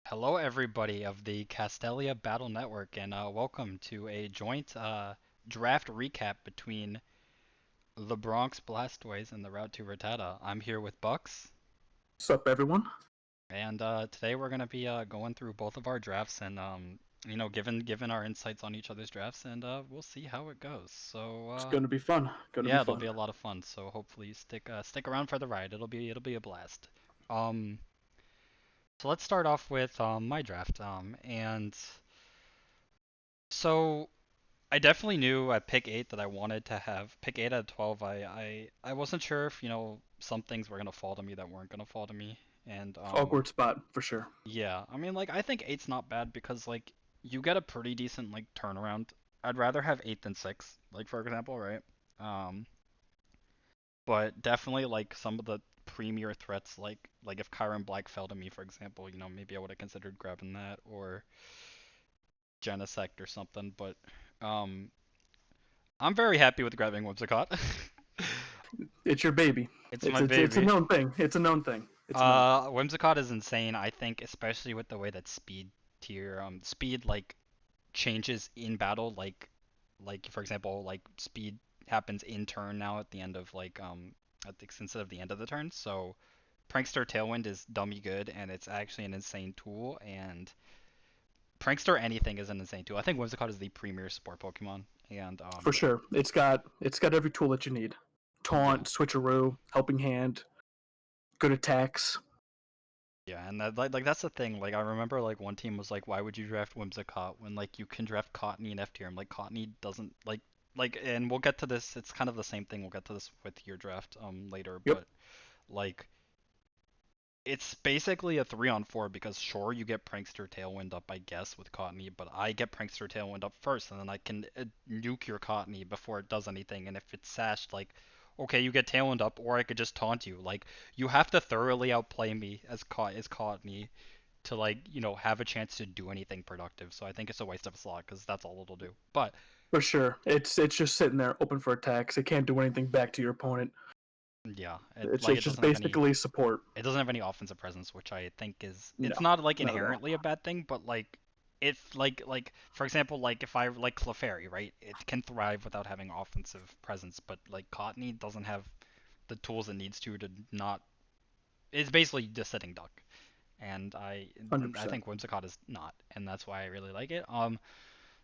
Hello, everybody of the Castelia Battle Network, and welcome to a joint draft recap between the Bronx Blastoise and the Route to Rattata. I'm here with Bucs, What's up, everyone? and today we're gonna be going through both of our drafts and given our insights on each other's drafts, and we'll see how it goes. So It's gonna be fun. Gonna be yeah, it'll be fun. a lot of fun. So hopefully stick around for the ride. It'll be a blast. Um, so let's start off with my draft. And so I definitely knew at pick 8 that I wanted to have pick 8 out of 12. I wasn't sure if, some things were going to fall to me that weren't going to fall to me. And Awkward spot for sure. yeah, I mean like I think 8's not bad because like you get a pretty decent like turnaround. I'd rather have 8 than 6, like for example, right? Um but definitely like some of the premier threats like if Kyron Black fell to me for example, maybe I would have considered grabbing that or Genesect or something, but um I'm very happy with grabbing Whimsicott. It's your baby. It's It's my it's it's a baby. known thing. It's a known thing. It's a known thing. Whimsicott is insane. I think, especially with the way that speed like changes in battle. Like for example, like speed happens in turn now at the end of instead of the end of the turn. So Prankster Tailwind is dummy good, and it's actually an insane tool. And Prankster anything is an insane tool. I think Whimsicott is the premier support Pokemon, and For sure. It's got every tool that you need. yeah. Taunt, switcheroo, helping hand, good attacks. Yeah, and like that's the thing. Like I remember like one team was like, "Why would you draft Whimsicott when like you can draft Cottony in F tier?" I'm like, Cottony doesn't and we'll get to this. It's kind of the same thing. We'll get to this with your draft later, Yep, but like it's basically a 3-on-4 because sure you get Prankster Tailwind up I guess with Cottony, but I get Prankster Tailwind up first and then I can nuke your Cottony before it does anything. And if it's sashed, like okay, you get Tailwind up, or I could just taunt you. Like you have to thoroughly outplay me as Cottony to have a chance to do anything productive. So I think it's a waste of a slot because that's all it'll do. But for sure. It's just sitting there open for attacks. It can't do anything back to your opponent. yeah, It's it's it just doesn't have any basically support. offensive presence, which I think is it's No, not like not at all. inherently a bad thing, but like if for example like if I like Clefairy, right? It can thrive without having offensive presence, but like Cottony doesn't have the tools it needs to not. It's basically just sitting duck, and Hundred I percent. think Whimsicott is not, and that's why I really like it.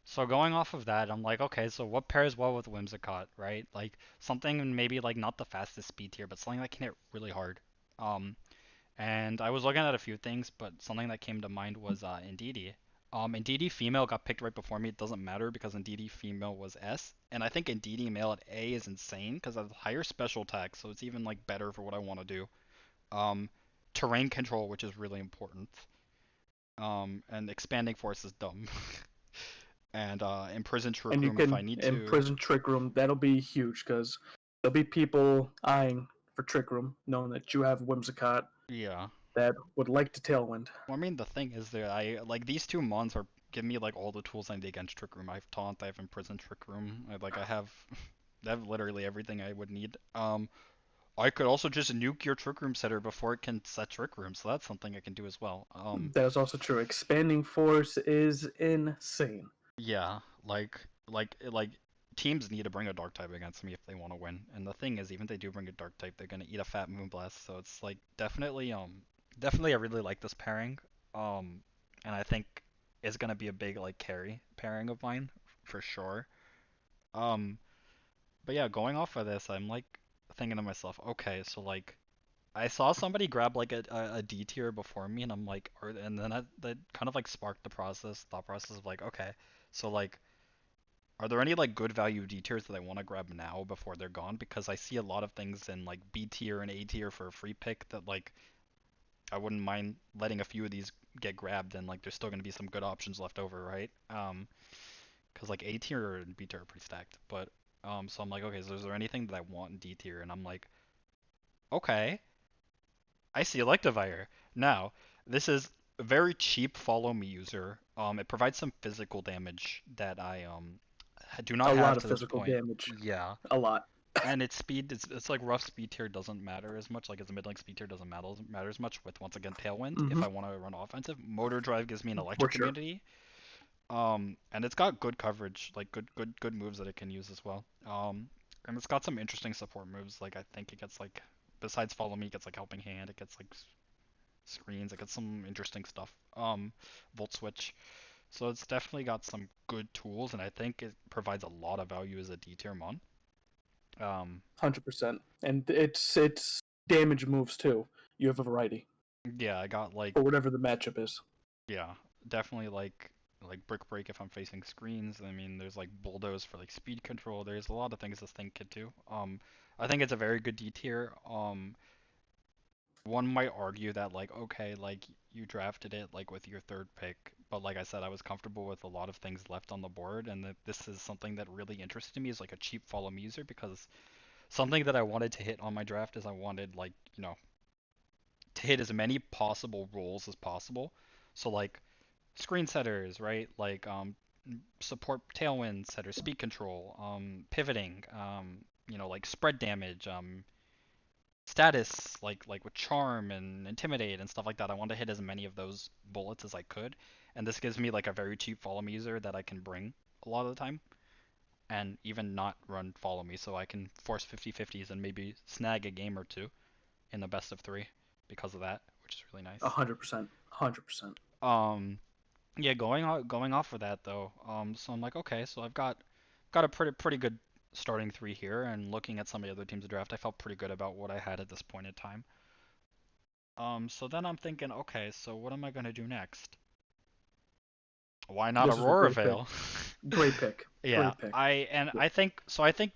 So going off of that, I'm like, okay, so what pairs well with Whimsicott, right? Like something maybe like not the fastest speed tier, but something that can hit really hard. Um, and I was looking at a few things, but something that came to mind was Indeedee. Indeedee female got picked right before me. It doesn't matter because Indeedee female was S, and I think Indeedee male at A is insane because it has higher special attack, so it's even like better for what I want to do. Um, Terrain control, which is really important. And expanding force is dumb. And imprison trick And you room if can I need to. imprison Trick Room. That'll be huge because there'll be people eyeing for Trick Room, knowing that you have Whimsicott Yeah. that would like to Tailwind. Well, I mean, the thing is that I like these two mons are give me like all the tools I need against trick room. I have taunt, I have imprison trick room. I have I have literally everything I would need. I could also just nuke your trick room setter before it can set trick room, so that's something I can do as well. That is also true. Expanding Force is insane. Yeah, like teams need to bring a dark type against me if they want to win. And the thing is, even if they do bring a dark type, they're gonna eat a fat moonblast. So it's like definitely I really like this pairing. Um, and I think it's gonna be a big like carry pairing of mine for sure. Um, but yeah, going off of this, I'm like thinking to myself, okay, so like I saw somebody grab like a D tier before me, and I'm like, and then that kind of like sparked the thought process of like, okay, so like are there any like good value D tiers that I want to grab now before they're gone? Because I see a lot of things in like B tier and A tier for a free pick that like I wouldn't mind letting a few of these get grabbed, and like there's still gonna be some good options left over, right? Because like A tier and B tier are pretty stacked. But so I'm like, okay, so is there anything that I want in D tier? And I'm like, okay, I see Electivire. Now, this is a very cheap follow me user. It provides some physical damage that I do not A lot have of to this physical point. damage. Yeah. A lot. and its speed, it's like rough speed tier doesn't matter as much. Like its mid lane speed tier doesn't matter as much. With once again Tailwind, if Mm-hmm. I want to run offensive, Motor Drive gives me an For electric sure. immunity. And it's got good coverage, like good moves that it can use as well. And it's got some interesting support moves. Like I think it gets like, besides Follow Me, it gets like Helping Hand. It gets like screens. It gets some interesting stuff. Volt Switch. So it's definitely got some good tools, and I think it provides a lot of value as a D tier mon. Um, 100%. And it's damage moves too. You have a variety yeah, I got like, for whatever the matchup is. yeah, definitely like Brick Break if I'm facing screens. I mean, there's like Bulldoze for like speed control. There's a lot of things this thing could do. I think it's a very good D tier. One might argue that like, okay, like you drafted it like with your third pick, but like I said, I was comfortable with a lot of things left on the board, and that this is something that really interested me, is like a cheap follow me user, because something that I wanted to hit on my draft is I wanted, like, to hit as many possible roles as possible. So like screen setters, right? Like support tailwind setters, speed control, pivoting, like spread damage, status, like with charm and intimidate and stuff like that. I want to hit as many of those bullets as I could, and this gives me like a very cheap follow me user that I can bring a lot of the time, and even not run follow me, so I can force 50-50s and maybe snag a game or two in the best of three because of that, which is really nice. 100%. 100%. Um, yeah, going off of that though, so I'm like, okay, so I've got a pretty good starting three here, and looking at some of the other teams to draft, I felt pretty good about what I had at this point in time. So then I'm thinking, okay, so what am I gonna do next? Why not This is a Aurora great pick. Veil? Great pick. Yeah, Great pick. I think so. I think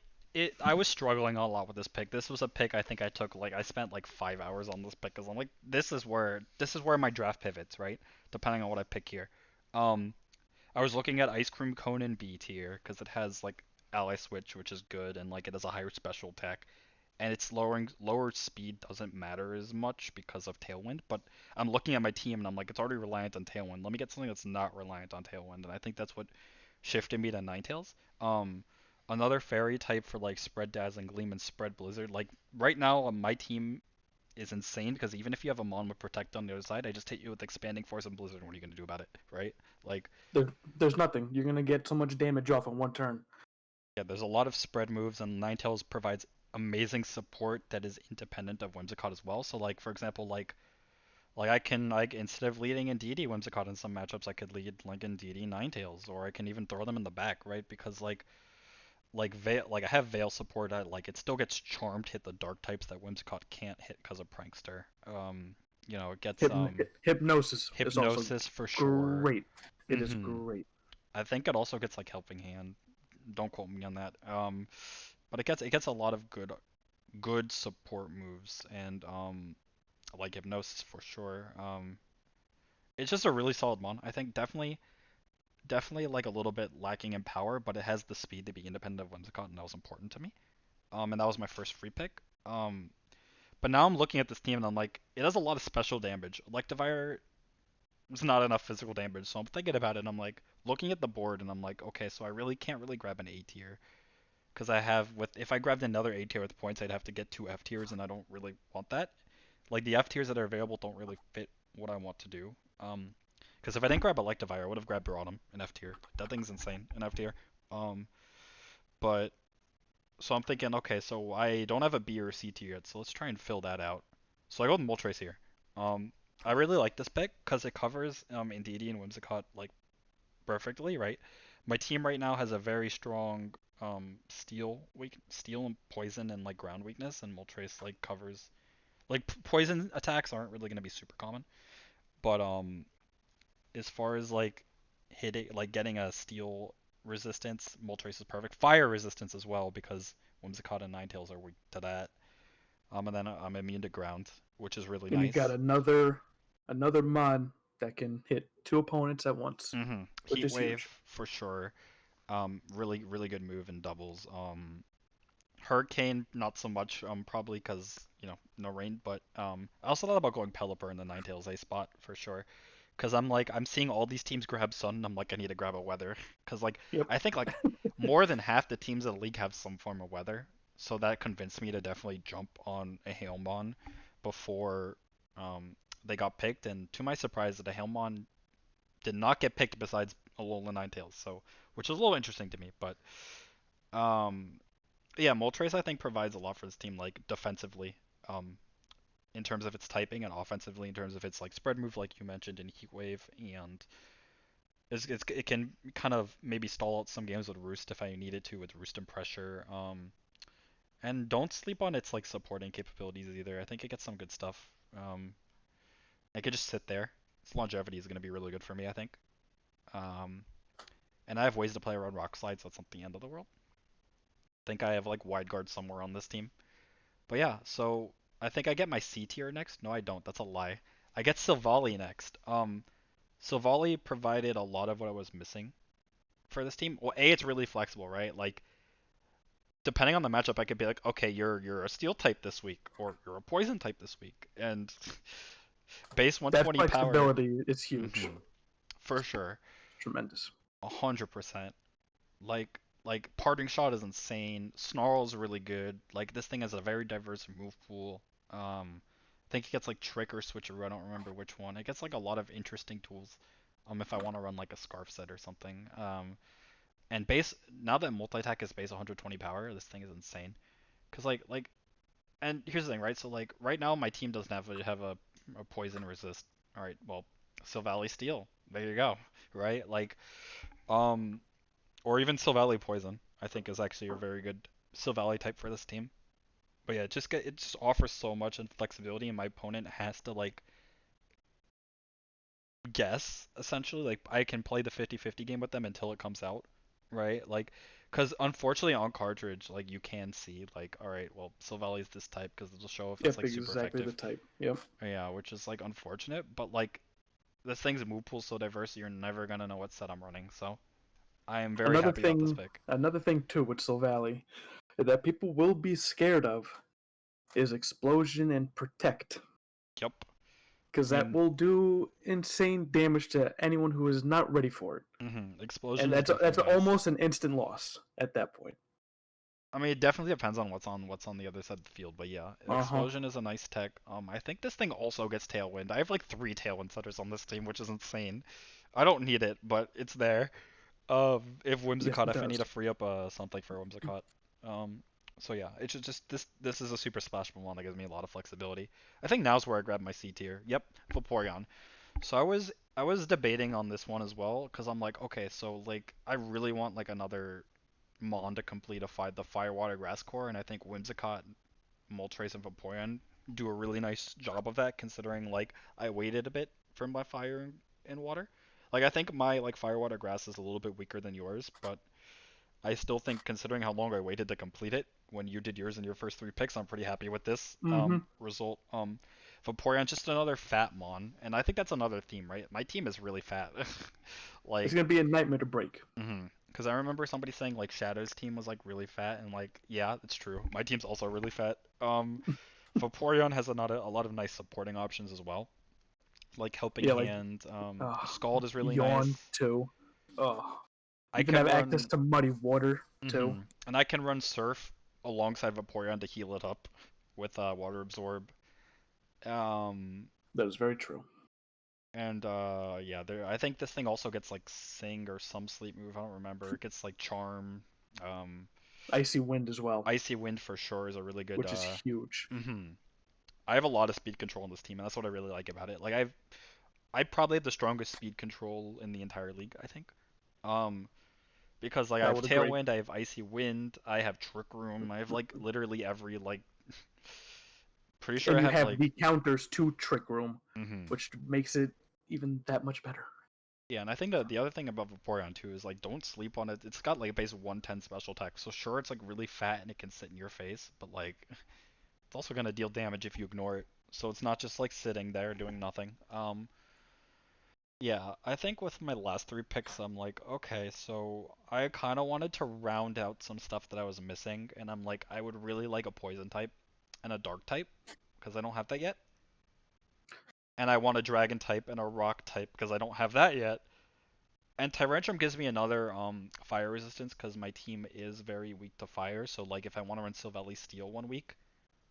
I was struggling a lot with this pick. This was a pick I think I took, like, I spent like 5 hours on this pick because I'm like, this is where my draft pivots, right? Depending on what I pick here. Um, I was looking at Ice Cream Cone in B tier because it has like ally switch, which is good, and like it has a higher special attack, and its lower speed doesn't matter as much because of Tailwind. But I'm looking at my team and I'm like, it's already reliant on Tailwind. Let me get something that's not reliant on Tailwind, and I think that's what shifted me to Ninetales. Um, Another fairy type for like spread Dazzling Gleam and spread Blizzard. Like right now, my team is insane because even if you have a Mon with Protect on the other side, I just hit you with Expanding Force and Blizzard. What are you gonna do about it, right? Like, There's nothing. You're gonna get so much damage off in one turn. yeah, there's a lot of spread moves, and Ninetales provides amazing support that is independent of Whimsicott as well. So like, for example, like I can, like, instead of leading in DD Whimsicott in some matchups, I could lead like in DD Ninetales, or I can even throw them in the back, right? Because like Veil, like I have Veil support. Like it still gets charmed, hit the dark types that Whimsicott can't hit because of Prankster. It gets Hypnosis is also Hypnosis for sure. great. It is hmm great. I think it also gets like Helping Hand. Don't quote me on that. But it gets a lot of good support moves, and like Hypnosis for sure. It's just a really solid mon. I think definitely like a little bit lacking in power, but it has the speed to be independent of Whimsicott, and that was important to me. And that was my first free pick. But now I'm looking at this team and I'm like, it has a lot of special damage. Electivire is not enough physical damage, so I'm thinking about it and I'm like, looking at the board and I'm like, okay, so I really can't really grab an A tier because I have, with if I grabbed another A tier with points, I'd have to get two F tiers, and I don't really want that. Like the F tiers that are available don't really fit what I want to do. Because if I didn't grab Electivire, I would have grabbed Barotum in F tier. Like, that thing's insane in F tier. Um, but so I'm thinking, okay, so I don't have a B or a C tier yet, so let's try and fill that out. So I go with Moltres here. Um, I really like this pick because it covers Indeedee and Whimsicott like perfectly, right? My team right now has a very strong steel and poison and like ground weakness, and Moltres like covers, like, poison attacks aren't really gonna be super common, but as far as like hitting, like getting a steel resistance, Moltres is perfect. Fire resistance as well because Whimsicott and Ninetales are weak to that. And then I'm immune to ground, which is really And you got nice. another mod that can hit two opponents at once, which Heat is Wave huge. for sure. Really good move in doubles. Hurricane not so much. Probably because no rain. But I also thought about going Pelipper in the Ninetales A spot for sure. Cause I'm seeing all these teams grab Sun, and I'm like, I need to grab a Weather. Cause like Yep. I think like more than half the teams in the league have some form of Weather. So that convinced me to definitely jump on a Hailmon before um, they got picked. And to my surprise, the Hailmon did not get picked besides Alola Ninetales. So, which is a little interesting to me. But um, yeah, Moltres I think provides a lot for this team, like defensively, um, in terms of its typing, and offensively in terms of its like spread move, like you mentioned in Heat Wave, and it can kind of maybe stall out some games with Roost if I needed to with Roost and pressure. And don't sleep on its like supporting capabilities either. I think it gets some good stuff. It could just sit there. Its longevity is going to be really good for me, I think. Um, and I have ways to play around Rock Slide, so it's not the end of the world. I think I have like Wide Guard somewhere on this team. But yeah, so I think I get my C tier next. No, I don't. That's a lie. I get Silvally next. Silvally provided a lot of what I was missing for this team. Well, A, it's really flexible, right? Like depending on the matchup, I could be like, okay, you're a steel type this week, or you're a poison type this week, and base That 120 power, flexibility is huge. hmm for sure, Tremendous. 100%. Like parting shot is insane. Snarl's really good. Like this thing has a very diverse move pool. I think it gets like trick or switcheroo. I don't remember which one. It gets like a lot of interesting tools. If I want to run like a scarf set or something. And base now that multi attack is base 120 power, this thing is insane. Cause and here's the thing, right? So like right now my team doesn't have a poison resist. All right, well, Silvally Steel. There you go, right? Like um or even Silvally Poison, I think is actually a very good Silvally type for this team. But yeah, it just offers so much and flexibility, and my opponent has to like guess essentially. Like I can play the 50-50 game with them until it comes out, right? Like, because unfortunately on cartridge, like you can see like, all right, well Silvally's this type because it'll show if it's Yep, like super exactly the effective. type. Yep. Yeah, which is like unfortunate, but like this thing's move pool's so diverse, you're never gonna know what set I'm running. So I am very Another happy about this thing, pick. another thing too with Silvally that people will be scared of is explosion and protect, Yep. because I that mean, will do insane damage to anyone who is not ready for it, and explosion is that's definitely nice. almost an instant loss at that point. I mean, it definitely depends on what's on the other side of the field, but yeah, Uh huh. explosion is a nice tech. I think this thing also gets tailwind. I have like three tailwind setters on this team, which is insane. I don't need it, but it's there. If Yes, Whimsicott, it if I need does. to free up something for Whimsicott. Um, so yeah, it's just this is a super splashable one that gives me a lot of flexibility. I think now's where I grab my C tier. Yep, Vaporeon. So I was debating on this one as well because I'm like, okay, so like I really want like another Mon to complete the Firewater Grass Core, and I think Whimsicott, Moltres, and Vaporeon do a really nice job of that, considering like I waited a bit for my Fire and Water. Like I think my like Firewater Grass is a little bit weaker than yours, but I still think considering how long I waited to complete it when you did yours in your first three picks, I'm pretty happy with this Mm-hmm. result. Vaporeon just another fat Mon, and I think that's another theme, right? My team is really fat. It's Like gonna be a nightmare to break. because I remember somebody saying like Shadow's team was like really fat, and like yeah, it's true. My team's also really fat. Vaporeon has a lot of nice supporting options as well, like Helping Yeah, like Hand. uh, Scald is really nice. yawn too. Oh, I even can have access run, to muddy water too. and I can run Surf alongside Vaporeon to heal it up with Water Absorb. Um, That is very true. and yeah, I think this thing also gets like Sing or some sleep move. I don't remember. It gets like Charm. Um, Icy wind as well, Icy Wind for sure is a really good. which is huge. Mhm. I have a lot of speed control in this team, and that's what I really like about it. Like I probably have the strongest speed control in the entire league, I think. Um, because like I I have would agree. Tailwind, I have Icy Wind, I have Trick Room, I have like literally every like. Pretty sure And I you have have like. the counters to Trick Room, Hmm which makes it even that much better. Yeah, and I think that the other thing about Vaporeon too is like don't sleep on it. It's got like a base 110 special attack, so sure it's like really fat and it can sit in your face, but like it's also gonna deal damage if you ignore it. So it's not just like sitting there doing nothing. Yeah, I think with my last three picks, I'm like, okay, so I kind of wanted to round out some stuff that I was missing, and I'm like, I would really like a poison type and a dark type, because I don't have that yet. And I want a dragon type and a rock type, because I don't have that yet. And Tyrantrum gives me another fire resistance because my team is very weak to fire. So like if I want to run Sylveli Steel one week,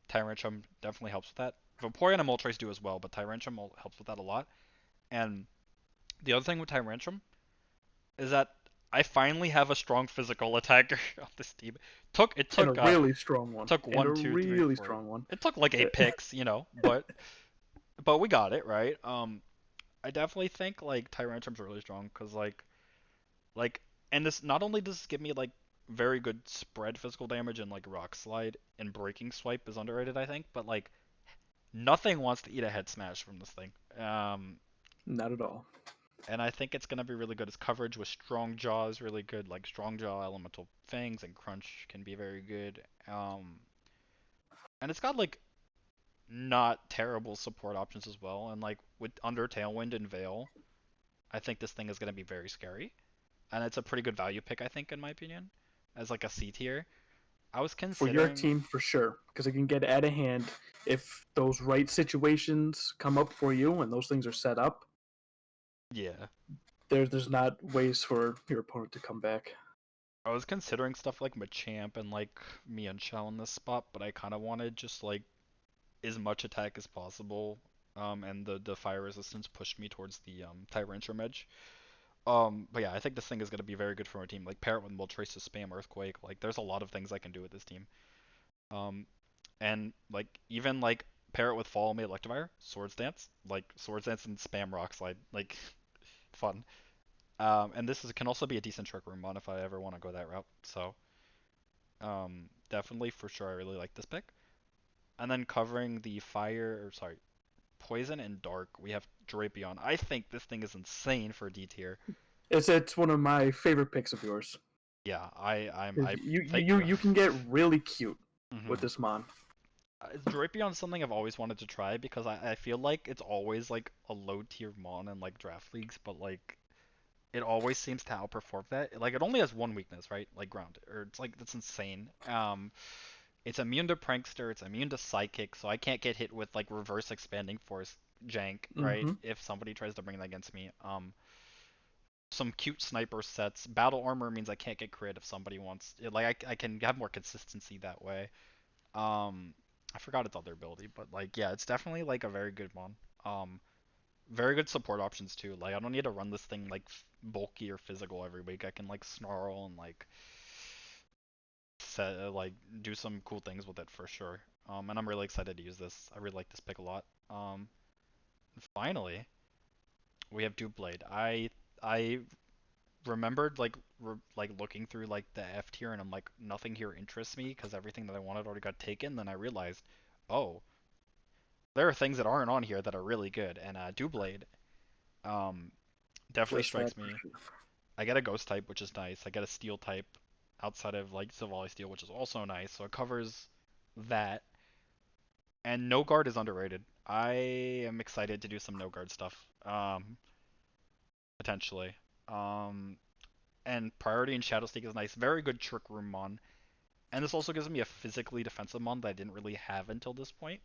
Tyrantrum definitely helps with that. Vaporeon and Moltres do as well, but Tyrantrum helps with that a lot. And the other thing with Tyrantrum is that I finally have a strong physical attacker on this team. It And a took really strong one. took And a one, two, three, really four. strong one. It took like 8 picks, but we got it right. I definitely think like Tyrantrum's really strong because like and this not only does this give me like very good spread physical damage and like Rock Slide and Breaking Swipe is underrated I think, but like nothing wants to eat a head smash from this thing. Not at all. And I think it's gonna be really good. Its coverage with Strong Jaw is really good. Like Strong Jaw, Elemental Fangs, and Crunch can be very good. And it's got like not terrible support options as well. And like with Under Tailwind and Veil, I think this thing is gonna be very scary. And it's a pretty good value pick, I think, in my opinion, as like a C tier. I was For your considering, team, for sure. Because it can get out of hand if those right situations come up for you and those things are set up. yeah, There's not ways for your opponent to come back. I was considering stuff like Machamp and like Mienshao in this spot, but I kind of wanted just like as much attack as possible. And the fire resistance pushed me towards the Tyrantrum edge. But yeah, I think this thing is gonna be very good for my team. Like pair it with Moltres to spam Earthquake. Like there's a lot of things I can do with this team. Um, and like even like pair it with Follow Me Electivire, Swords Dance, like Swords Dance and spam Rock Slide, like fun. And can also be a decent Trick Room mod if I ever want to go that route. So definitely for sure I really like this pick. And then covering the fire, or sorry, poison and dark, we have Drapion. I think this thing is insane for D tier. It's one of my favorite picks of yours. Yeah, I thank You you. you can get really cute with hmm this mon. Drapion is something I've always wanted to try because I feel like it's always like a low tier mon in like draft leagues, but like it always seems to outperform that. Like it only has one weakness, right? Like ground, or it's like that's insane. It's immune to Prankster, it's immune to Psychic, so I can't get hit with like reverse expanding force jank, right? Mm-hmm. If somebody tries to bring that against me. Some cute sniper sets. Battle armor means I can't get crit if somebody wants. I can have more consistency that way. Um, I forgot its other ability, but like yeah, it's definitely like a very good one. Um, very good support options too. Like I don't need to run this thing like bulky or physical every week. I can like snarl and like like do some cool things with it for sure. And I'm really excited to use this. I really like this pick a lot. Finally, we have Blade. I remembered like looking through like the F tier and I'm like nothing here interests me because everything that I wanted already got taken. Then I realized, oh, there are things that aren't on here that are really good. And Blade um definitely Just that strikes for me. sure. I get a Ghost type, which is nice. I get a Steel type outside of like Silvally Steel, which is also nice. So it covers that. And No Guard is underrated. I am excited to do some No Guard stuff. Potentially. Um, and Priority and Shadow Sneak is nice. Very good Trick Room mon. And this also gives me a physically defensive mon that I didn't really have until this point.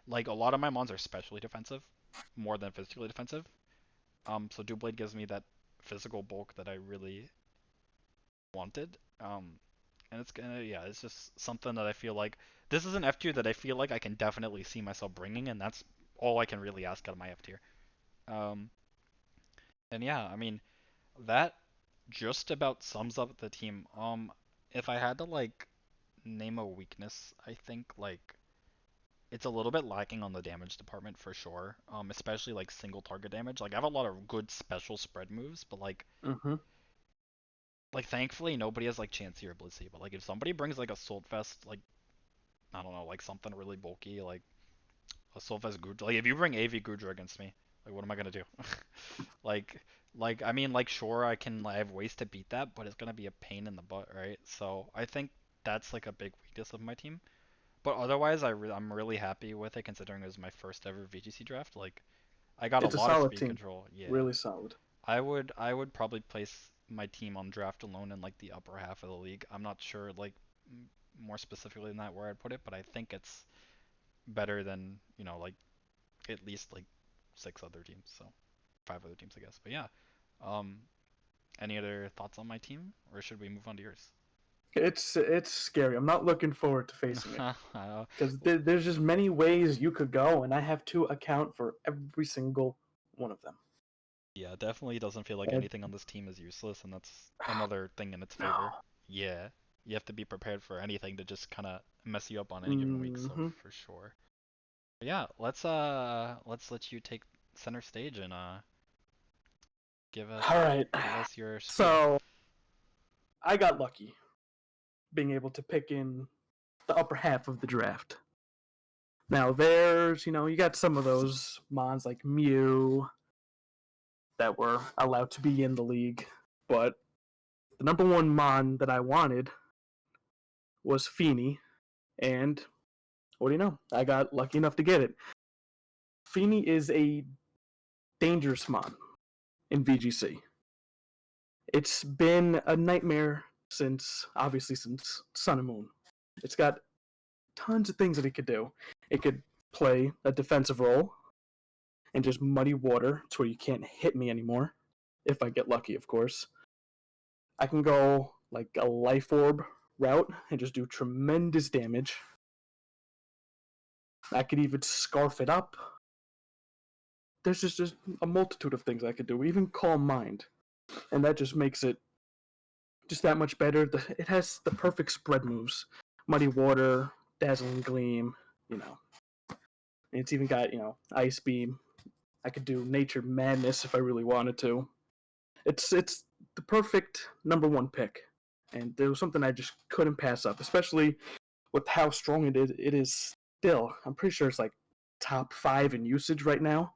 Like a lot of my mons are specially defensive, more than physically defensive. So Doublade gives me that physical bulk that I really wanted. And it's gonna yeah, it's just something that I feel like this is an F tier that I feel like I can definitely see myself bringing, and that's all I can really ask out of my F tier. Um, and yeah, I mean that just about sums up the team. If I had to like name a weakness, I think like it's a little bit lacking on the damage department for sure. Especially like single target damage. Like I have a lot of good special spread moves, but Mm-hmm. like thankfully nobody has like Chansey or Blissey. But like if somebody brings like a Soul Fest, like I don't know, like something really bulky, like a Soul Fest Goodra. Like if you bring AV Goodra against me, like what am I gonna do? like I mean like sure I have ways to beat that, but it's gonna be a pain in the butt, right? So I think that's like a big weakness of my team. But otherwise, I'm really happy with it considering it was my first ever VGC draft. Like, I got a It's a lot of solid speed team. control. Yeah, Really solid. I would probably place my team on draft alone in like the upper half of the league. I'm not sure like more specifically than that where I'd put it, but I think it's better than like at least like 6 other teams. So 5 other teams, I guess. But yeah, um, Any other thoughts on my team, or should we move on to yours? It's scary. I'm not looking forward to facing it because there's just many ways you could go, and I have to account for every single one of them. Yeah, definitely doesn't feel like And anything on this team is useless, and that's another thing in its no. favor. Yeah, you have to be prepared for anything to just kind of mess you up on any given week, so Mm-hmm. for sure. But yeah, let's let you take center stage and give All us right. give us your spiel. So I got lucky being able to pick in the upper half of the draft. Now there's, you got some of those mons like Mew that were allowed to be in the league, but the number one mon that I wanted was Feeny, and what do you know? I got lucky enough to get it. Feeny is a dangerous mon in VGC. It's been a nightmare since Sun and Moon. It's got tons of things that it could do. It could play a defensive role and just muddy water to where you can't hit me anymore. If I get lucky, of course. I can go like a life orb route and just do tremendous damage. I could even scarf it up. There's just a multitude of things I could do. Even Calm Mind. And that just makes it just that much better. It has the perfect spread moves. Muddy Water, Dazzling Gleam, you know. And it's even got, Ice Beam. I could do Nature Madness if I really wanted to. It's the perfect number one pick. And there was something I just couldn't pass up, especially with how strong it is still. I'm pretty sure it's like top 5 in usage right now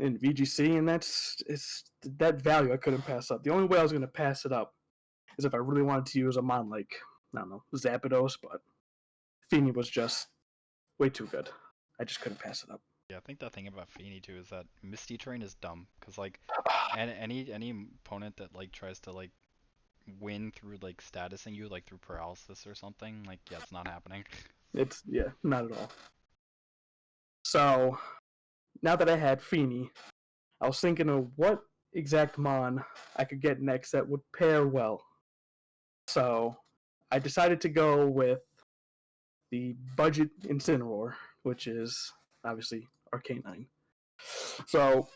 in VGC, and it's that value I couldn't pass up. The only way I was going to pass it up is if I really wanted to use a mon like, I don't know, Zapdos, but Feeny was just way too good. I just couldn't pass it up. Yeah, I think the thing about Feeny too is that Misty Train is dumb, cause like any opponent that like tries to like win through like statusing you like through paralysis or something, like yeah, it's not happening. It's, yeah, not at all. So now that I had Feeny, I was thinking of what exact mon I could get next that would pair well. So I decided to go with the budget Incineroar, which is obviously Arcanine. So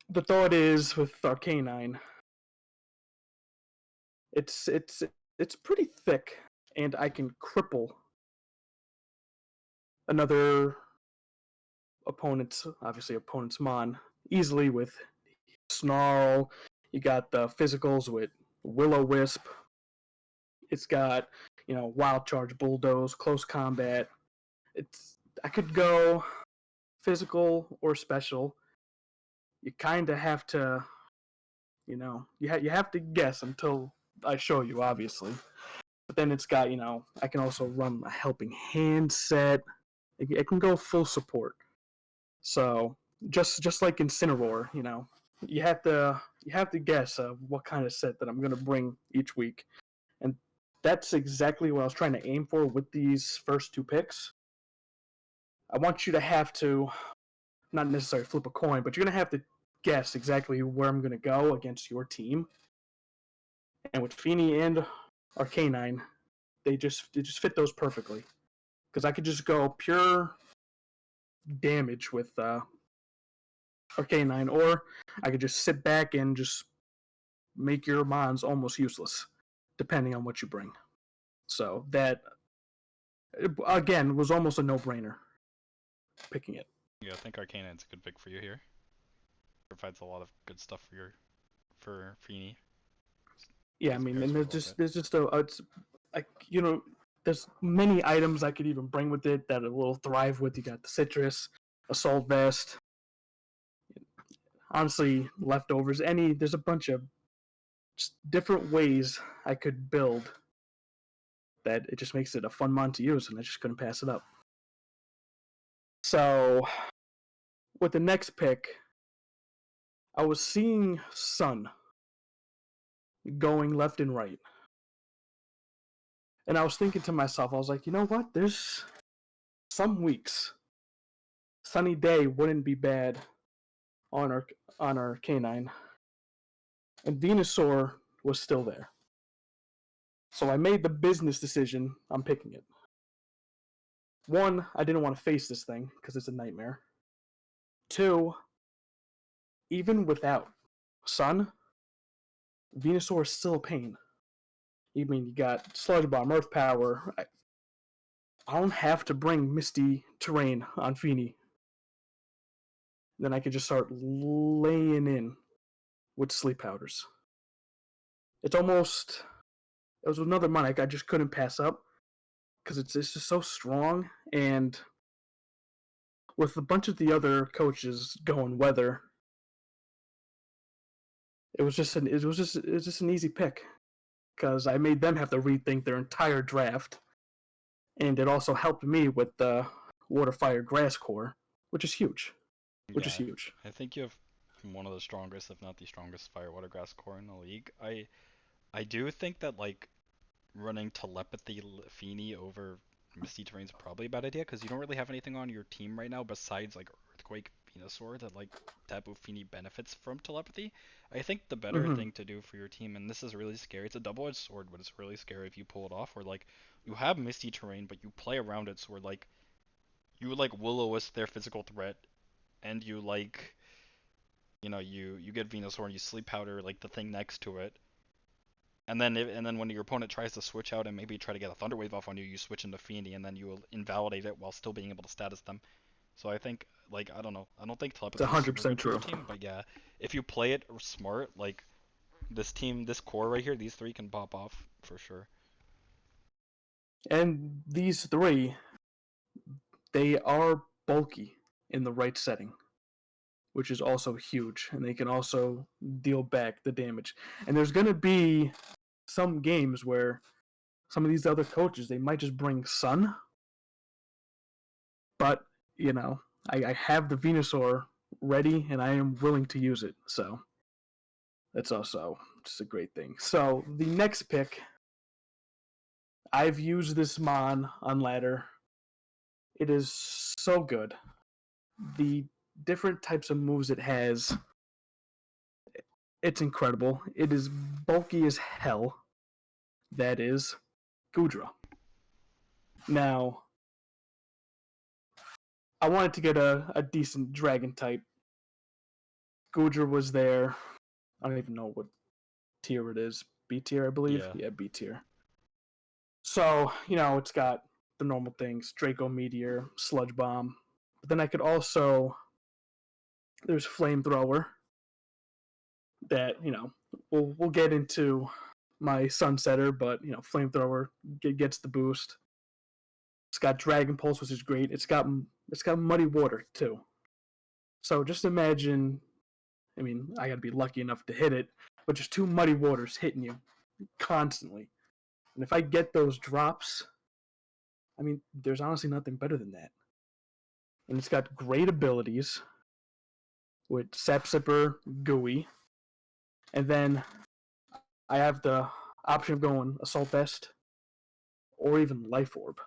the thought is with Arcanine, it's pretty thick, and I can cripple another opponent's mon easily with Snarl. You got the physicals with Will-O-Wisp. It's got Wild Charge, Bulldoze, Close Combat. I could go physical or special. You kind of have to, you have to guess until I show you, obviously. But then it's got, I can also run a helping hand set. It can go full support. So just like Incineroar, you have to guess what kind of set that I'm gonna bring each week, and that's exactly what I was trying to aim for with these first two picks. I want you to have to not necessarily flip a coin, but you're gonna have to guess exactly where I'm gonna go against your team. And with Feeny and Arcanine, they just fit those perfectly. Because I could just go pure damage with Arcanine, or I could just sit back and just make your mons almost useless, depending on what you bring. So that again was almost a no-brainer picking it. Yeah, I think Arcanine's a good pick for you here. Provides a lot of good stuff for your for Feeny. Yeah, I Just mean, pairs and her well with it. there's just it's like there's many items I could even bring with it that it will thrive with. You got the citrus, assault vest, honestly leftovers. There's a bunch of just different ways I could build that it just makes it a fun mon to use, and I just couldn't pass it up. So with the next pick, I was seeing Sun going left and right. And I was thinking to myself, I was like, you know what? There's some weeks Sunny Day wouldn't be bad on our canine. and Venusaur was still there. So I made the business decision. I'm picking it. One, I didn't want to face this thing because it's a nightmare. Two, even without Sun, Venusaur is still a pain. You mean you got Sludge Bomb, Earth Power. I don't have to bring Misty Terrain on Feeny. Then I could just start laying in with Sleep Powders. It's almost. It was another mon I just couldn't pass up because it's just so strong, and with a bunch of the other coaches going weather, it was just an easy pick because I made them have to rethink their entire draft, and it also helped me with the Water Fire Grass core, which is huge, which is Yeah, huge. I think you have one of the strongest, if not the strongest, fire water grass core in the league. I do think that like running telepathy Feeny over Misty Terrain's probably a bad idea because you don't really have anything on your team right now besides like Earthquake Venusaur that like Tapu Fini benefits from telepathy. I think the better Mm-hmm. thing to do for your team, and this is really scary, it's a double-edged sword, but it's really scary if you pull it off, where like you have Misty Terrain, but you play around it, so where like you like Will-O-Wisp their physical threat, and you like you get Venusaur and you Sleep Powder like the thing next to it, and then when your opponent tries to switch out and maybe try to get a Thunder Wave off on you, you switch into Feeny and then you will invalidate it while still being able to status them. So I think like I don't know. I don't think It's telepathy is super 100% good for your true. team, but yeah, if you play it smart, like this team, this core right here, these three can pop off for sure. And these three, they are bulky in the right setting, which is also huge, and they can also deal back the damage. And there's going to be some games where some of these other coaches they might just bring Sun, but you know I have the Venusaur ready and I am willing to use it, so that's also just a great thing. So the next pick, I've used this Mon on ladder. It is so good. The different types of moves it has, it's incredible. It is bulky as hell. That is Gudra. Now, I wanted to get a decent dragon type. Gudra was there. I don't even know what tier it is. B tier, I believe. Yeah, Yeah, B tier. So, it's got the normal things Draco Meteor, Sludge Bomb. But then I could also. There's Flamethrower that, we'll get into my Sunsetter, but, Flamethrower gets the boost. It's got Dragon Pulse, which is great. It's got Muddy Water, too. So just imagine. I mean, I got to be lucky enough to hit it, but just two Muddy Waters hitting you constantly. And if I get those drops, I mean, there's honestly nothing better than that. And it's got great abilities with Sap Sipper, Gooey, and then I have the option of going Assault Vest or even Life Orb.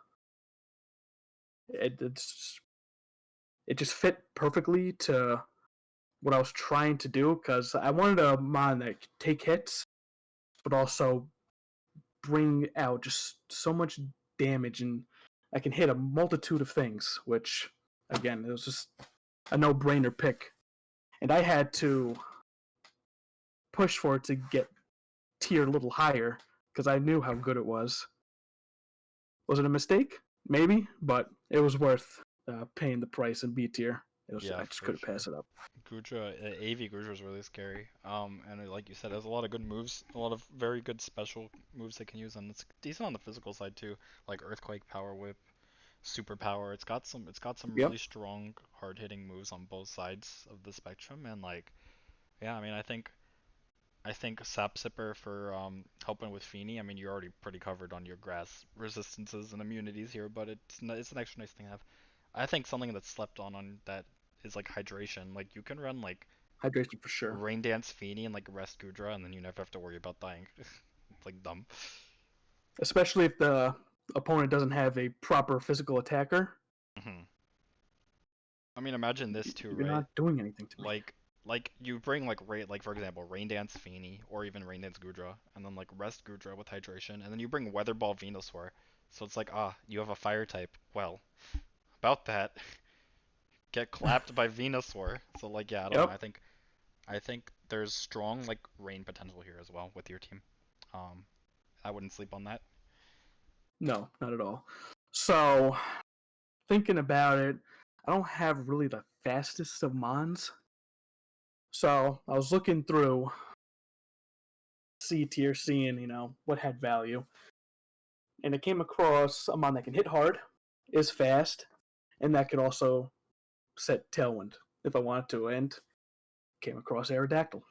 It's it just fit perfectly to what I was trying to do because I wanted a mon that could take hits, but also bring out just so much damage, and I can hit a multitude of things, which again it was just a no-brainer pick. And I had to push for it to get tier a little higher because I knew how good it was. Was it a mistake? Maybe, but it was worth paying the price in B tier. yeah, I just for couldn't pass sure. it up. Gudra, AV Gudra is really scary. And like you said, it has a lot of good moves, a lot of very good special moves they can use, and it's decent on the physical side too, like Earthquake, Power Whip, Superpower. It's got some Yep. really strong, hard-hitting moves on both sides of the spectrum, and like, yeah, I mean, I think Sap Sipper for helping with Feeny. I mean, you're already pretty covered on your grass resistances and immunities here, but it's an extra nice thing to have. I think something that's slept on that is like hydration. Like you can run like Hydration for sure. Rain Dance Feeny and like Rest Gudra, and then you never have to worry about dying. It's like dumb. Especially if the opponent doesn't have a proper physical attacker. Hmm. I mean, imagine this too, You're right? not doing anything to me. Like like you bring like like for example Rain Dance Feeny or even Rain Dance Gudra, and then like Rest Gudra with hydration, and then you bring Weather Ball Venusaur. So it's like you have a fire type. Well, about that, get clapped by Venusaur. So like yeah, I don't know. Yep. I think there's strong like rain potential here as well with your team. Um, I wouldn't sleep on that. No, not at all. So thinking about it, I don't have really the fastest of mons. So I was looking through C tier, seeing what had value, and I came across a mon that can hit hard, is fast, and that could also set Tailwind if I wanted to, and came across Aerodactyl.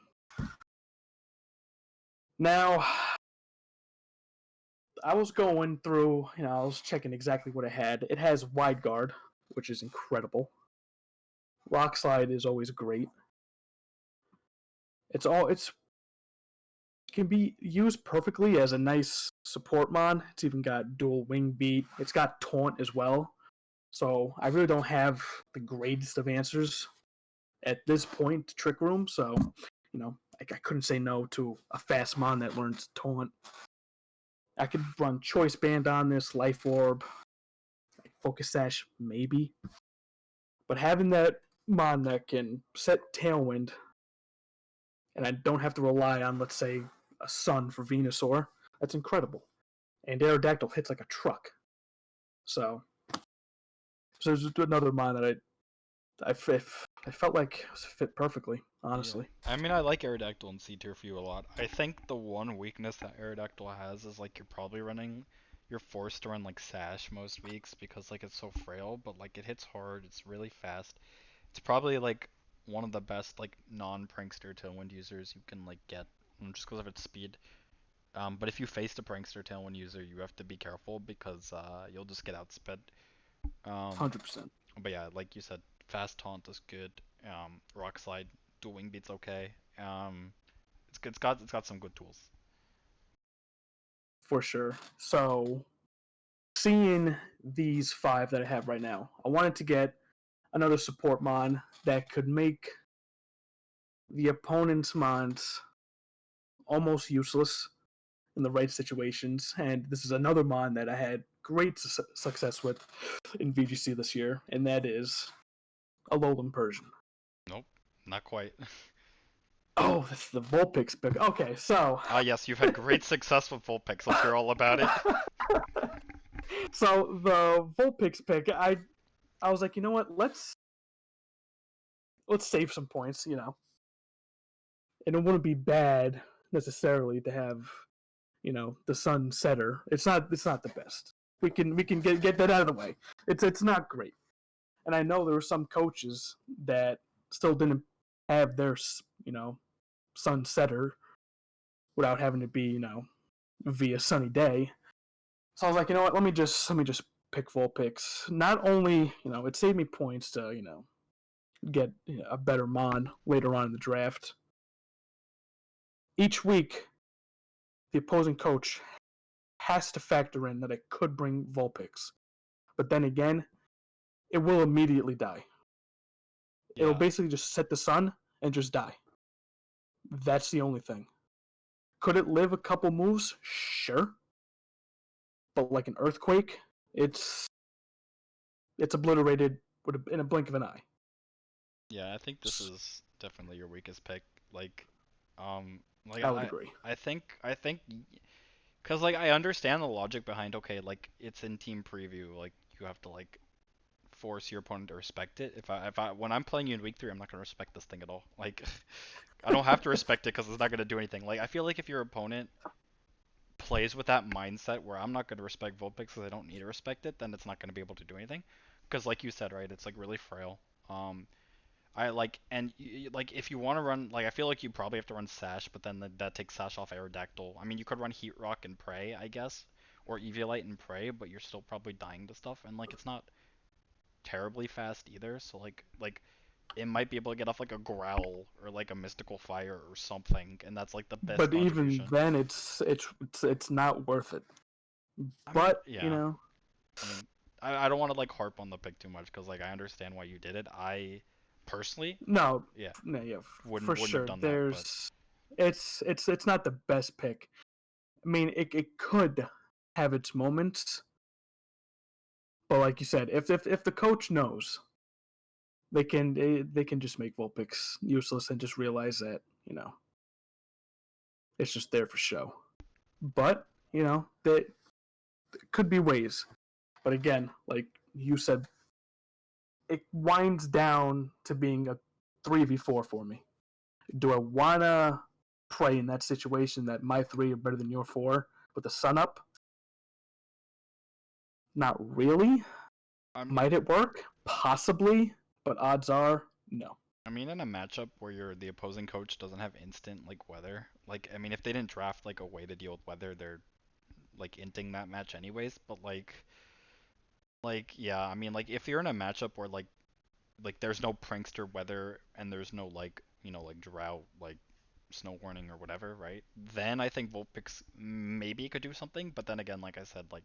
Now, I was going through, I was checking exactly what it had. It has Wide Guard, which is incredible. Rock Slide is always great. It's can be used perfectly as a nice support mon. It's even got dual wing beat. It's got taunt as well. So I really don't have the greatest of answers at this point to Trick Room. So, I couldn't say no to a fast mon that learns taunt. I could run Choice Band on this, Life Orb, Focus Sash, maybe. But having that mon that can set Tailwind, and I don't have to rely on, let's say, a Sun for Venusaur, that's incredible. And Aerodactyl hits like a truck. So, there's another mon that I felt like fit perfectly, Yeah. honestly. I mean, I like Aerodactyl and C tier for you a lot. I think the one weakness that Aerodactyl has is like you're forced to run like Sash most weeks because like it's so frail, but like it hits hard, it's really fast. It's probably like one of the best like non-prankster tailwind users you can like get just because of its speed. But if you face the prankster tailwind user, you have to be careful because you'll just get outsped. Um, 100%. but yeah, like you said, fast taunt is good. Rock slide, dual wing beat's okay. It's got some good tools. For sure. So, seeing these five that I have right now, I wanted to get another support mon that could make the opponent's mons almost useless in the right situations. And this is another mon that I had great success with in VGC this year, and that is a Alolan Persian. Nope, not quite. Oh, that's the Vulpix pick. Okay, so Ah yes, you've had great success with Vulpix. Let's hear all about it. so the Vulpix pick, I was like, you know what? Let's save some points, and it wouldn't be bad necessarily to have the Sun Setter. It's not the best. We can get that out of the way. It's not great, and I know there were some coaches that still didn't have their Sun Setter without having to be via Sunny Day. So I was like, you know what? Let me just pick full picks. Not only it saved me points to get a better mon later on in the draft. Each week, the opposing coach has to factor in that it could bring Vulpix. But then again, it will immediately die. It'll Yeah, basically just set the sun and just die. That's the only thing. Could it live a couple moves? Sure. But like an earthquake, it's it's obliterated in a blink of an eye. yeah, I think this is definitely your weakest pick. Like, like I would agree. I think, cause like I understand the logic behind like it's in team preview, like you have to like force your opponent to respect it. If I when I'm playing you in week 3, I'm not gonna respect this thing at all. Like, I don't have to respect it because it's not gonna do anything. Like, I feel like if your opponent plays with that mindset where I'm not gonna respect Vulpix because I don't need to respect it, then it's not gonna be able to do anything. Because like you said, right, it's like really frail. I like and like if you want to run like I feel like you probably have to run Sash, but then that takes Sash off Aerodactyl. I mean, you could run Heat Rock and Prey, I guess, or Eviolite and Prey, but you're still probably dying to stuff, and like it's not terribly fast either. So like it might be able to get off like a Growl or like a Mystical Fire or something, and that's like the best But even contribution. then, it's not worth it. I mean, But yeah. I mean, I don't want to like harp on the pick too much because like I understand why you did it. Personally, No, yeah, no, yeah, for wouldn't have sure. done that, but It's not the best pick. I mean, it could have its moments, but like you said, if the coach knows, they can just make Vulpix useless and just realize that it's just there for show. But that could be ways. But again, like you said, it winds down to being a 3v4 for me. Do I wanna play in that situation that my three are better than your four with the sun up? Not really. I mean, Might it work? Possibly, but odds are no. in a matchup where the opposing coach doesn't have instant like weather, like I mean, if they didn't draft like a way to deal with weather, they're like inting that match anyways. But yeah, I mean, like if you're in a matchup where like there's no prankster weather and there's no like like drought like snow warning or whatever, right? Then I think Vulpix maybe could do something. But then again, like I said, like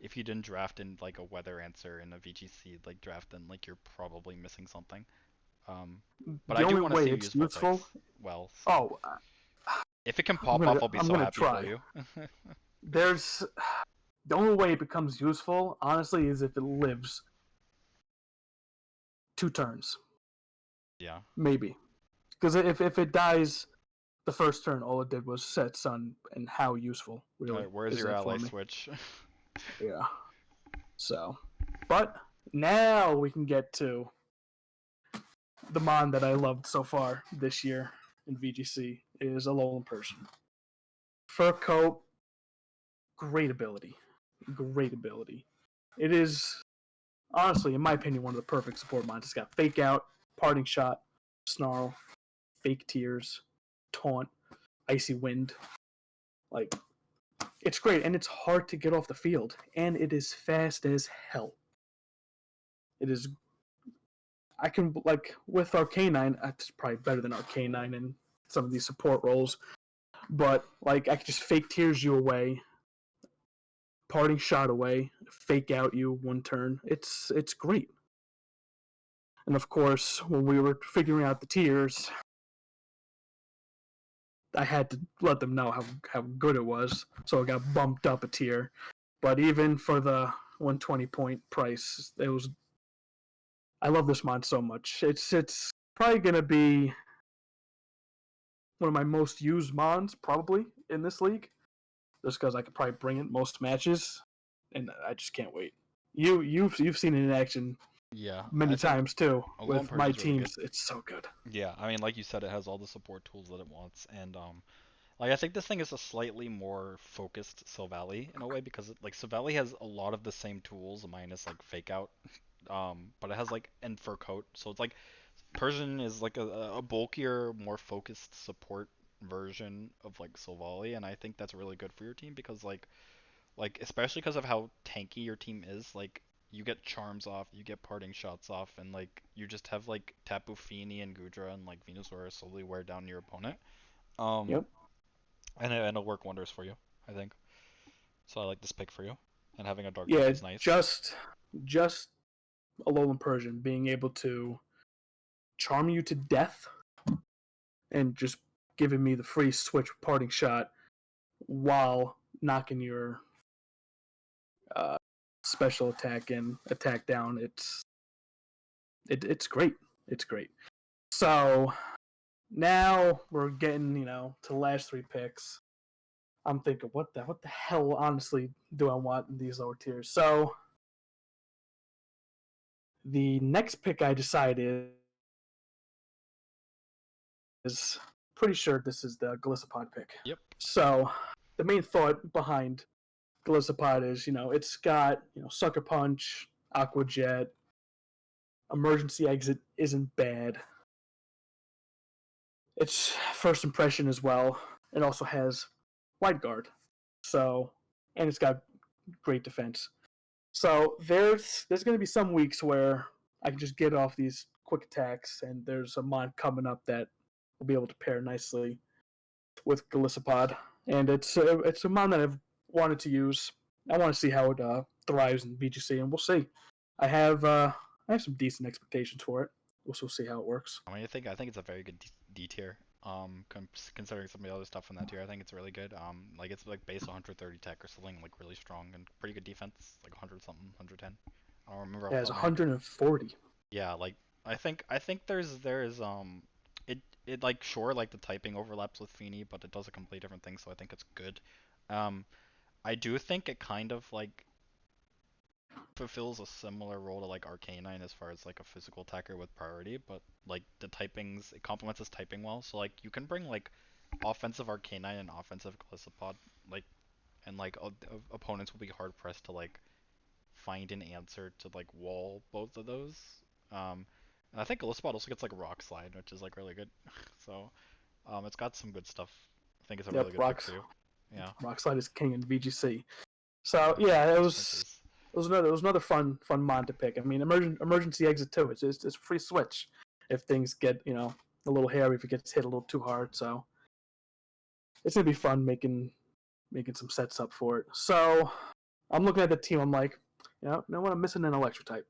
if you didn't draft in like a weather answer in a VGC like draft, then like you're probably missing something. Um, but The I do only want to way see you it's use Vulpix useful. well, so Oh, if it can I'm pop gonna off, I'll be I'm so gonna happy for try. you. There's the only way it becomes useful, honestly, is if it lives 2 turns, Yeah. maybe. Because if it dies the first turn, all it did was set sun, and how useful All really right, where's is your that ally for me? switch? Yeah. So, but now we can get to the mon that I loved so far this year in VGC is a Alolan Persian. Fur coat, great ability, great ability. It is honestly, in my opinion, one of the perfect support mons. It's got Fake Out, Parting Shot, Snarl, Fake Tears, Taunt, Icy Wind. Like, it's great, and it's hard to get off the field, and it is fast as hell. It is. I can like with Arcanine. It's probably better than Arcanine in some of these support roles, but like I could just Fake Tears you away, Parting Shot away, Fake Out you 1 turn. It's great. And of course, when we were figuring out the tiers, I had to let them know how good it was, so it got bumped up a tier. But even for the 120 point price, it was. I love this mod so much. It's probably gonna be one of my most used mons probably in this league, just because I could probably bring it most matches, and I just can't wait. You've seen it in action Yeah, I many think times too Alolan with my Persian's really good. teams. It's so good. Yeah, I mean, like you said, it has all the support tools that it wants, and like I think this thing is a slightly more focused Silvally in a way because Silvally has a lot of the same tools minus like Fake Out, but it has like and Fur Coat, so it's like Persian is like a bulkier, more focused support version of like Silvally, and I think that's really good for your team because especially because of how tanky your team is, like you get charms off, you get parting shots off, and like you just have like Tapu Fini and Gudra and like Venusaur slowly wear down your opponent. Um, Yep. and it'll work wonders for you, I think. So I like this pick for you, and having a dark type Yeah, is nice. just Alolan Persian being able to charm you to death and just giving me the free switch parting shot while knocking your uh, special attack and attack down. It's great. It's great. So now we're getting to the last 3 picks. I'm thinking, what the hell, honestly, do I want in these lower tiers? So the next pick I decided is pretty sure this is the Gliscopod pick. Yep. So the main thought behind Gliscopod is, it's got, Sucker Punch, Aqua Jet, Emergency Exit isn't bad. Its first impression as well. It also has Wide Guard. So, and it's got great defense. So there's going to be some weeks where I can just get off these quick attacks, and there's a mod coming up that will be able to pair nicely with Gliscopod, and it's a mod that I've wanted to use. I want to see how it thrives in VGC, and we'll see. I have some decent expectations for it. we'll see how it works. I mean, I think it's a very good D tier. Considering some of the other stuff in that tier, I think it's really good. Like it's like base 130 tech or something, like really strong and pretty good defense, like 100 something, 110. I don't remember off Yeah, the it's top of my head. 140. Yeah, like I think there's it like sure like the typing overlaps with Feeny, but it does a completely different thing, so I think it's good. Um, I do think it kind of like fulfills a similar role to like Arcanine as far as like a physical attacker with priority, but like the typings it complements his typing well. So like you can bring like offensive Arcanine and offensive Gliscopod, like and like opponents will be hard pressed to like find an answer to like wall both of those. Um, and I think Gliscopod also gets like Rock Slide, which is like really good. So it's got some good stuff. I think it's a really Yep, good pick too. Yeah, Rock Slide is king in VGC. So yeah, yeah, it those was switches. it was another fun mod to pick. I mean, emergency exit too. It's a free switch if things get a little hairy, if it gets hit a little too hard. So it's gonna be fun making some sets up for it. So I'm looking at the team. I'm like, you know what? I'm missing an electric type.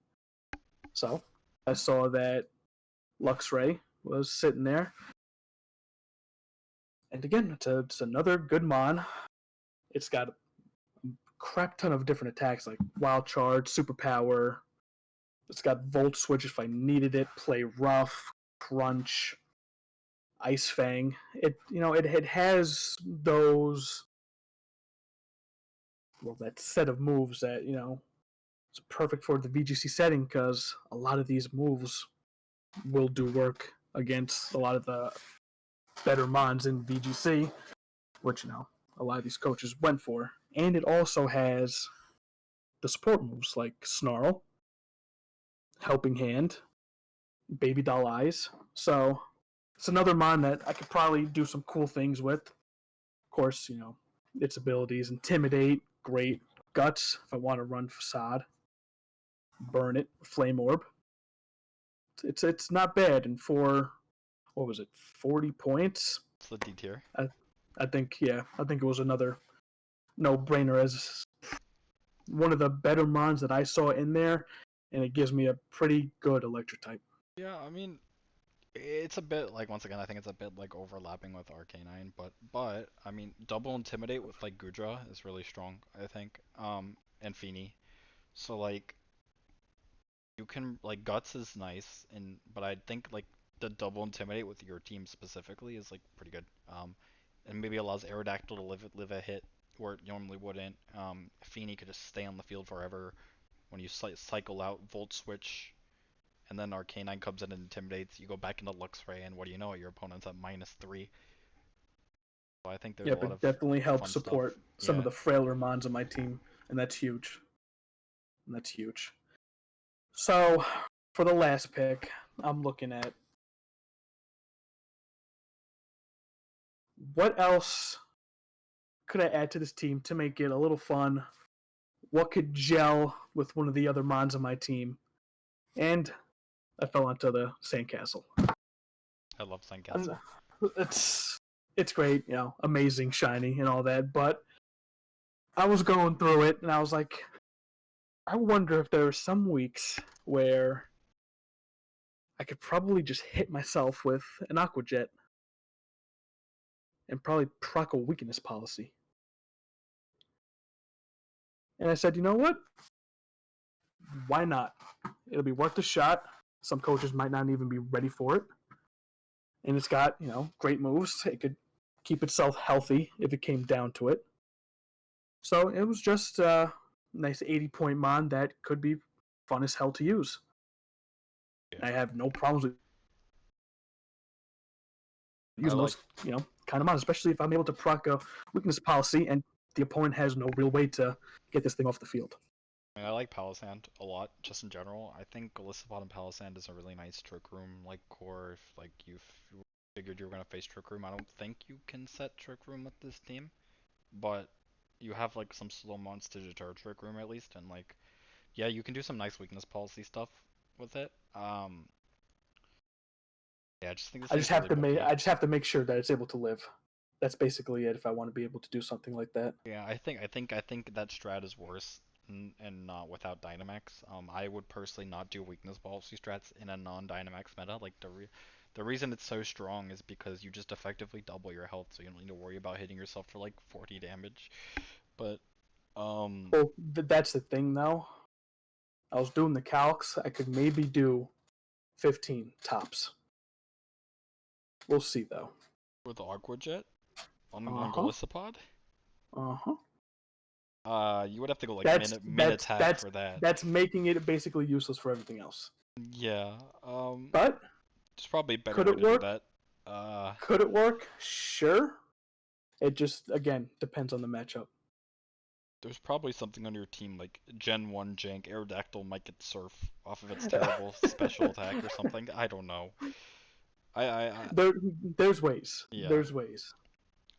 So I saw that Luxray was sitting there, and again, it's another good mon. It's got a crap ton of different attacks like Wild Charge, Superpower. It's got Volt Switch if I needed it. Play Rough, Crunch, Ice Fang. It has those, well, that set of moves that it's perfect for the VGC setting because a lot of these moves will do work against a lot of the better mons in VGC, which a lot of these coaches went for. And it also has the support moves like Snarl, Helping Hand, Baby Doll Eyes. So it's another mon that I could probably do some cool things with. Of course, its abilities: Intimidate, great. Guts, if I want to run Facade. Burn It, Flame Orb. It's not bad. And for, what was it, 40 points? It's the D tier. I, I think it was another no brainer as one of the better mons that I saw in there, and it gives me a pretty good electric type. Yeah, I mean, it's a bit like once again, I think it's a bit like overlapping with Arcanine, but I mean, double intimidate with like Gudra is really strong, I think. And Feeny. So like you can like Guts is nice, and but I think like the double intimidate with your team specifically is like pretty good. And maybe allows Aerodactyl to live a hit where it normally wouldn't. Feeny could just stay on the field forever when you cycle out Volt Switch and then Arcanine comes in and intimidates, you go back into Luxray, and what do you know? Your opponent's at -3. So I think there's a Yep, lot it of definitely helps fun stuff. support some of Yeah. the frailer mons on my team, and that's huge. And that's huge. So, for the last pick, I'm looking at what else could I add to this team to make it a little fun? What could gel with one of the other mons on my team? And I fell onto the sandcastle. I love And Sandcastle. it's great, amazing, shiny, and all that. But I was going through it, and I was like, I wonder if there are some weeks where I could probably just hit myself with an Aqua Jet and probably proc a weakness policy. And I said, you know what? Why not? It'll be worth a shot. Some coaches might not even be ready for it. And it's got, great moves. It could keep itself healthy if it came down to it. So it was just a nice 80-point mon that could be fun as hell to use. Yeah. I have no problems with I using like those, kind of mons, especially if I'm able to proc a weakness policy and the opponent has no real way to get this thing off the field. I like Palisand a lot, just in general. I think Golisopod and Palisand is a really nice Trick Room like core if like you figured you were gonna face Trick Room. I don't think you can set Trick Room with this team, but you have like some slow months to deter Trick Room at least, and like yeah, you can do some nice weakness policy stuff with it. Yeah, I just think this I just thing's have really to make bulky. I just have to make sure that it's able to live. That's basically it. If I want to be able to do something like that. Yeah, I think that strat is worse and not without Dynamax. I would personally not do weakness policy strats in a non-Dynamax meta. Like the reason it's so strong is because you just effectively double your health, so you don't need to worry about hitting yourself for like 40 damage. But Well, that's the thing though. I was doing the calcs. I could maybe do 15 tops. We'll see though. with Aqua Jet on Uh-huh. Golisopod, Uh-huh. you would have to go like That's min that's attack that's for that. that's making it basically useless for everything else. Yeah. But There's probably a better could way it to do work? that. Uh, Could it work? Sure. It just again depends on the matchup. there's probably something on your team like Gen 1 Jank Aerodactyl might get Surf off of its terrible special attack or something. I don't know. I there, there's ways. yeah. There's ways.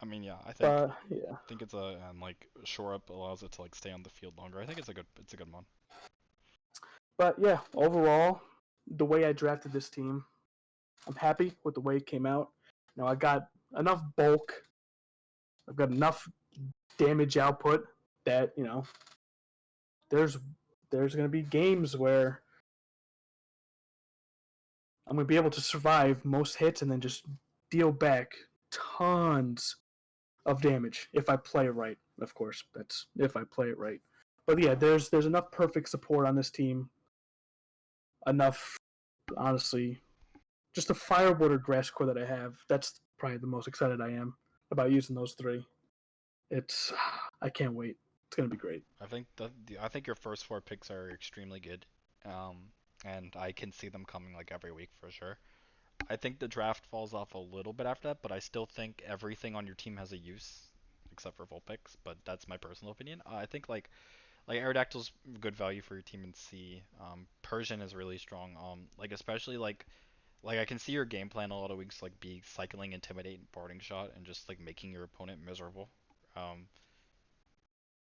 I mean, yeah. I think But yeah. think it's a and like shore up allows it to like stay on the field longer. I think it's a good one. But yeah, overall, the way I drafted this team, I'm happy with the way it came out. Now I got enough bulk. I've got enough damage output that there's there's going to be games where I'm going to be able to survive most hits and then just deal back tons of damage if I play it right. Of course, that's if I play it right. But yeah, there's enough perfect support on this team. Enough, honestly, just the firewater grass core that I have. That's probably the most excited I am about using those three. It's I can't wait. It's gonna be great. I think your first four picks are extremely good. Um, and I can see them coming like every week for sure. I think the draft falls off a little bit after that, but I still think everything on your team has a use, except for Vulpix. But that's my personal opinion. I think like Aerodactyl's good value for your team in C. Persian is really strong. Like especially like I can see your game plan a lot of weeks like be cycling Intimidate and Boarding Shot and just like making your opponent miserable. Um,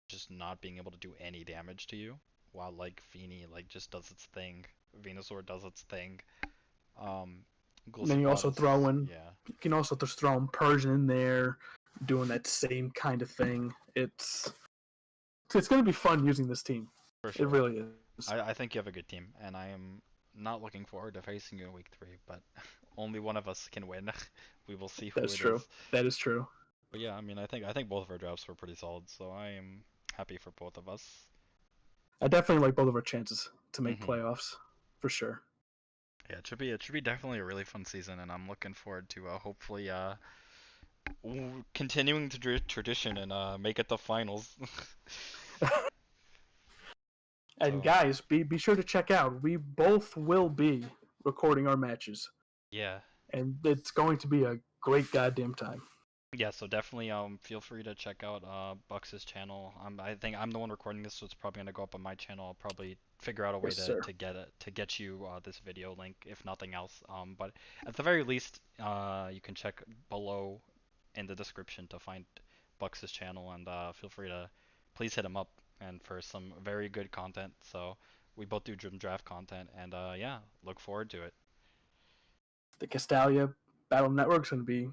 just not being able to do any damage to you, while like Feeny like just does its thing. Venusaur does its thing. Um, And then you Golisopod also is throw in yeah. you can also just throw in Persian in there, doing that same kind of thing. It's gonna be fun using this team. For It sure. really is. I think you have a good team, and I am not looking forward to facing you in week 3, but only one of us can win. We will see who That's it true. is. That is true. But yeah, I mean, I think both of our drafts were pretty solid, so I am happy for both of us. I definitely like both of our chances to make Mhm. playoffs, for sure. Yeah, it should be definitely a really fun season, and I'm looking forward to hopefully continuing to tradition and make it the finals. And So guys, be sure to check out. We both will be recording our matches, yeah, and it's going to be a great goddamn time. yeah. So definitely feel free to check out Bucks's channel. I think I'm the one recording this, so it's probably gonna go up on my channel. I'll probably figure out a way Yes, sir. to get you this video link if nothing else. But at the very least, you can check below in the description to find Bucks's channel, and feel free to please hit him up and for some very good content. So we both do gym draft content, and yeah, look forward to it. The Castelia Battle Network is going to be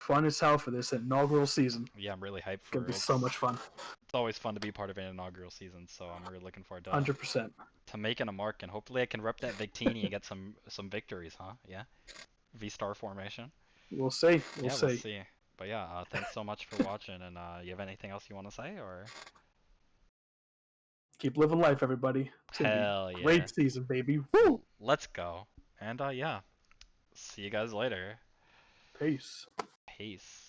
fun as hell for this inaugural season. Yeah, I'm really hyped It's going to for be it. so much fun. It's always fun to be part of an inaugural season, so I'm really looking forward 100%. to making a mark, and hopefully I can rep that Victini and get some victories, huh? Yeah, V star formation. We'll see. We'll Yeah, we'll see. see. But yeah, thanks so much for watching, and you have anything else you want to say, or? Keep living life, everybody. It's going to be a Hell yeah. great season, baby. Woo! Let's go. And yeah, see you guys later. Peace. Peace.